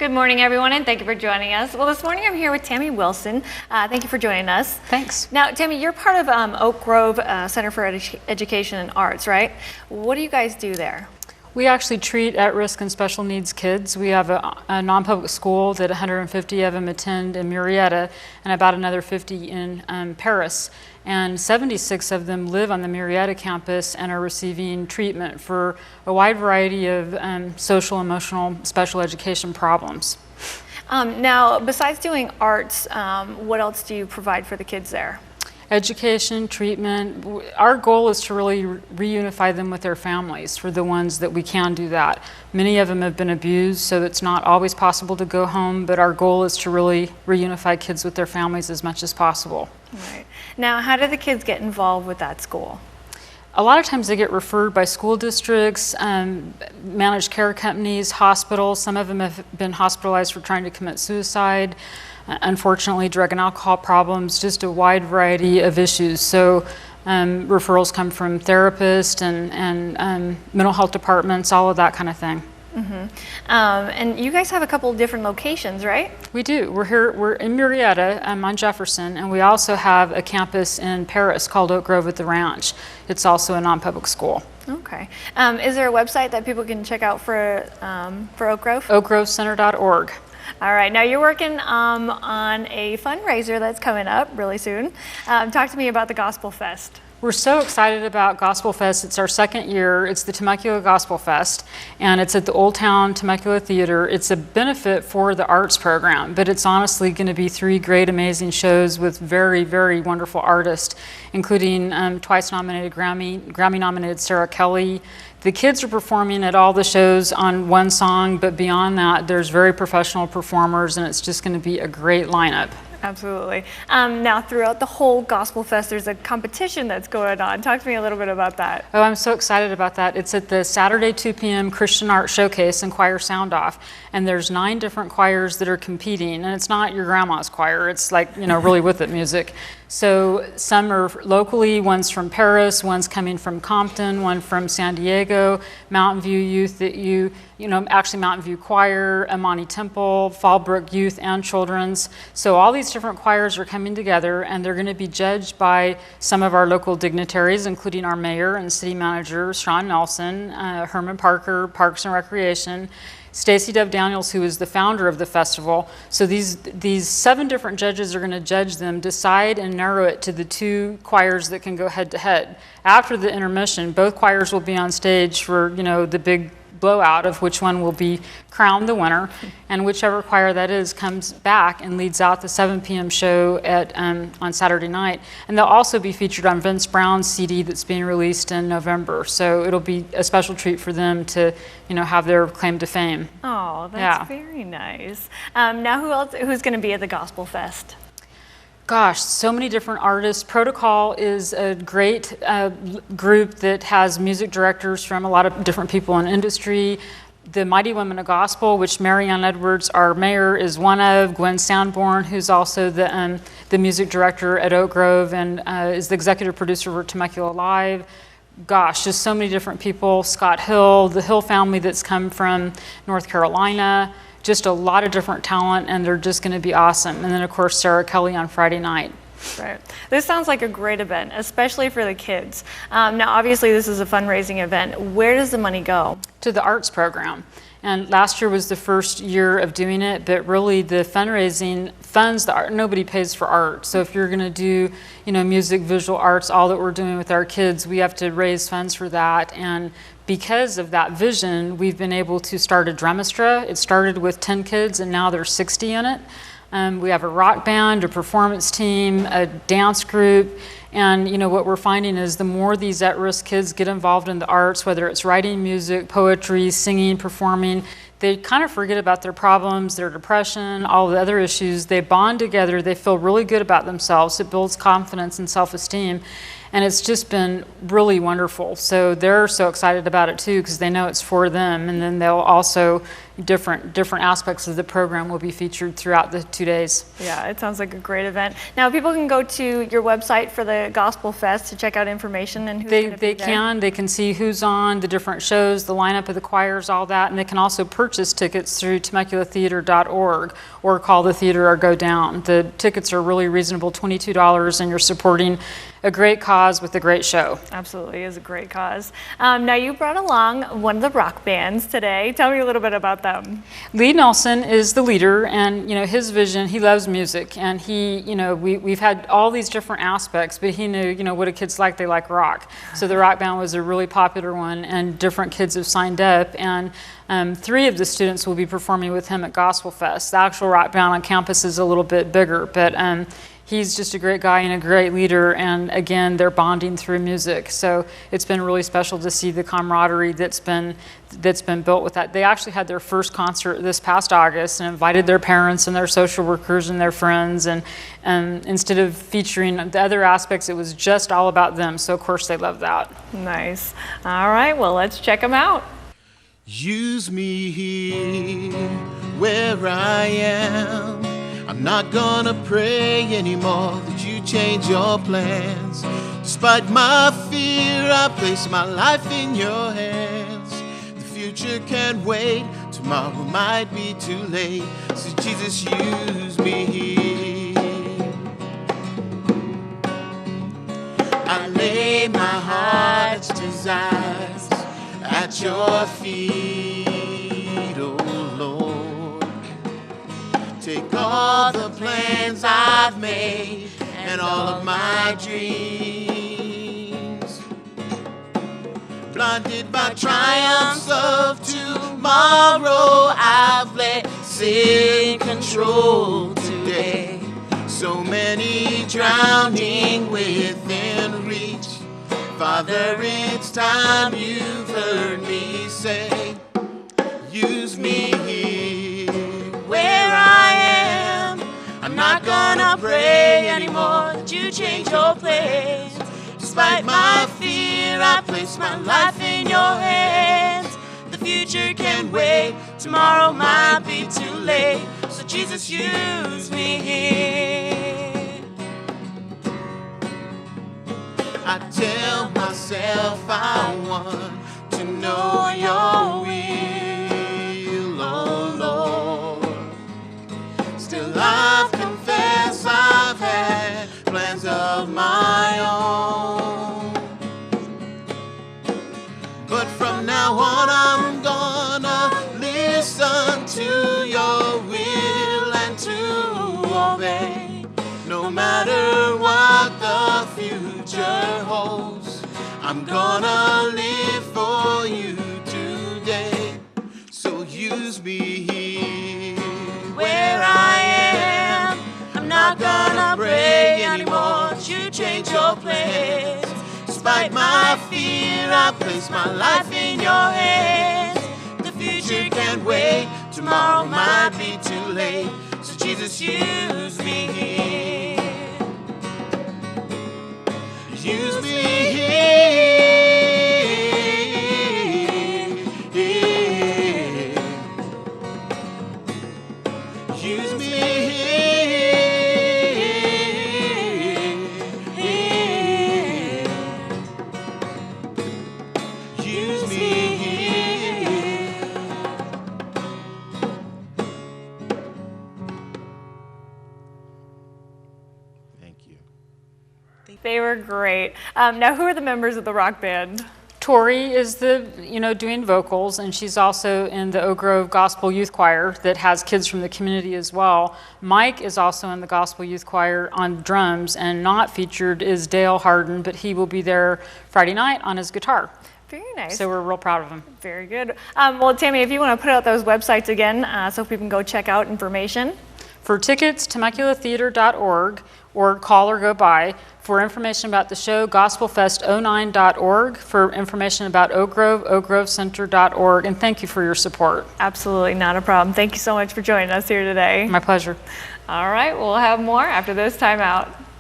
Good morning, everyone, and thank you for joining us. Well, this morning I'm here with Tammy Wilson. Thank you for joining us. Thanks. Now, Tammy, you're part of Oak Grove Center for Education and Arts, right? What do you guys do there? We actually treat at-risk and special needs kids. We have a non-public school that 150 of them attend in Murrieta and about another 50 in Paris. And 76 of them live on the Murrieta campus and are receiving treatment for a wide variety of social, emotional, special education problems. Now, besides doing arts, what else do you provide for the kids there? Education, treatment. Our goal is to really reunify them with their families for the ones that we can do that. Many of them have been abused, so it's not always possible to go home, but our goal is to really reunify kids with their families as much as possible. Right. Now, how do the kids get involved with that school? A lot of times they get referred by school districts, managed care companies, hospitals. Some of them have been hospitalized for trying to commit suicide. Unfortunately, drug and alcohol problems, just a wide variety of issues. So referrals come from therapists and mental health departments, all of that kind of thing. Mm-hmm. And you guys have a couple of different locations, right? We do. We're in Murrieta on Jefferson, and we also have a campus in Paris called Oak Grove at the Ranch. It's also a non-public school. Okay. Is there a website that people can check out for Oak Grove? oakgrovecenter.org. All right, now you're working on a fundraiser that's coming up really soon. Talk to me about the Gospel Fest. We're so excited about Gospel Fest. It's our second year. It's the Temecula Gospel Fest, and it's at the Old Town Temecula Theater. It's a benefit for the arts program, but it's honestly going to be 3 great, amazing shows with very, very wonderful artists, including twice nominated Grammy-nominated Sarah Kelly. The kids are performing at all the shows on one song, but beyond that, there's very professional performers, and it's just going to be a great lineup. Absolutely. Now, throughout the whole Gospel Fest, there's a competition that's going on. Talk to me a little bit about that. Oh, I'm so excited about that. It's at the Saturday 2 p.m. Christian Art Showcase and Choir Sound Off, and there's 9 different choirs that are competing, and it's not your grandma's choir. It's like, really with it music. So some are locally, one's from Paris, one's coming from Compton, one from San Diego, Mountain View Youth, actually Mountain View Choir, Amani Temple, Fallbrook Youth and Children's. So all these different choirs are coming together, and they're going to be judged by some of our local dignitaries, including our mayor and city manager, Sean Nelson, Herman Parker, Parks and Recreation, Stacy Dove Daniels, who is the founder of the festival. So these 7 different judges are going to judge them, decide and narrow it to the 2 choirs that can go head to head. After the intermission, both choirs will be on stage for, the big blowout of which one will be crowned the winner, and whichever choir that is comes back and leads out the 7 p.m. show on Saturday night. And they'll also be featured on Vince Brown's CD that's being released in November. So it'll be a special treat for them to, have their claim to fame. Oh, that's very nice. Now, who's going to be at the Gospel Fest? Gosh, so many different artists. Protocol is a great group that has music directors from a lot of different people in industry. The Mighty Women of Gospel, which Marianne Edwards, our mayor, is one of. Gwen Sanborn, who's also the music director at Oak Grove and is the executive producer for Temecula Live. Gosh, just so many different people. Scott Hill, the Hill family that's come from North Carolina. Just a lot of different talent, and they're just going to be awesome. And then, of course, Sarah Kelly on Friday night. Right. This sounds like a great event, especially for the kids. Now, obviously, this is a fundraising event. Where does the money go? To the arts program. And last year was the first year of doing it, but really the fundraising funds the art. Nobody pays for art. So if you're going to do, music, visual arts, all that we're doing with our kids, we have to raise funds for that. And because of that vision, we've been able to start a Drumistra. It started with 10 kids, and now there's 60 in it. We have a rock band, a performance team, a dance group, and what we're finding is the more these at-risk kids get involved in the arts, whether it's writing music, poetry, singing, performing, they kind of forget about their problems, their depression, all the other issues. They bond together, they feel really good about themselves. It builds confidence and self-esteem. And it's just been really wonderful. So they're so excited about it too, because they know it's for them. And then they'll also, different aspects of the program will be featured throughout the 2 days. Yeah, it sounds like a great event. Now, people can go to your website for the Gospel Fest to check out information and who's going to be there. They can see who's on, the different shows, the lineup of the choirs, all that, and they can also purchase tickets through TemeculaTheater.org or call the theater or go down. The tickets are really reasonable, $22, and you're supporting a great cause with a great show. Absolutely, is a great cause. Now, you brought along one of the rock bands today. Tell me a little bit about them. Lee Nelson is the leader, and his vision, he loves music, and we've had all these different aspects, but he knew what do kids like? They like rock. So the rock band was a really popular one, and different kids have signed up, and 3 of the students will be performing with him at Gospel Fest. The actual rock band on campus is a little bit bigger, but he's just a great guy and a great leader, and again, they're bonding through music. So it's been really special to see the camaraderie that's been built with that. They actually had their first concert this past August and invited their parents and their social workers and their friends, and instead of featuring the other aspects, it was just all about them. So of course they love that. Nice. All right, well, let's check them out. Use me here where I am. I'm not gonna pray anymore that you change your plans. Despite my fear, I place my life in your hands. The future can't wait, tomorrow might be too late. So Jesus, use me here. I lay my heart's desires at your feet, oh Lord. Take all the plans I've made and all of my dreams. Blinded by triumphs of tomorrow, I've let sin control today. So many drowning within reach. Father, it's time you've heard me say, use me here where I am. I'm not gonna pray anymore that you change your plans. Despite my fear, I place my life in your hands. The future can wait, tomorrow might be too late. So Jesus, use me here. I tell myself I want to know your will, oh Lord. Still I confess I've had plans of my own. But from now on I'm gonna listen to your will and to obey. No matter what the future holds, I'm gonna live for you today. So use me here where I am. I'm not gonna pray anymore that you change your plans. Despite my fear, I place my life in your hands. The future can't wait, tomorrow might be too late. So Jesus, use me here. Use me here. Use me here. Use me here. Thank you. They were great. Now, who are the members of the rock band? Tori is doing vocals, and she's also in the Oak Grove Gospel Youth Choir that has kids from the community as well. Mike is also in the Gospel Youth Choir on drums, and not featured is Dale Harden, but he will be there Friday night on his guitar. Very nice. So we're real proud of him. Very good. Well, Tammy, if you want to put out those websites again so people can go check out information. For tickets, TemeculaTheater.org, or call or go by. For information about the show, GospelFest09.org. For information about Oak Grove, OakGroveCenter.org. And thank you for your support. Absolutely, not a problem. Thank you so much for joining us here today. My pleasure. All right, we'll have more after this timeout.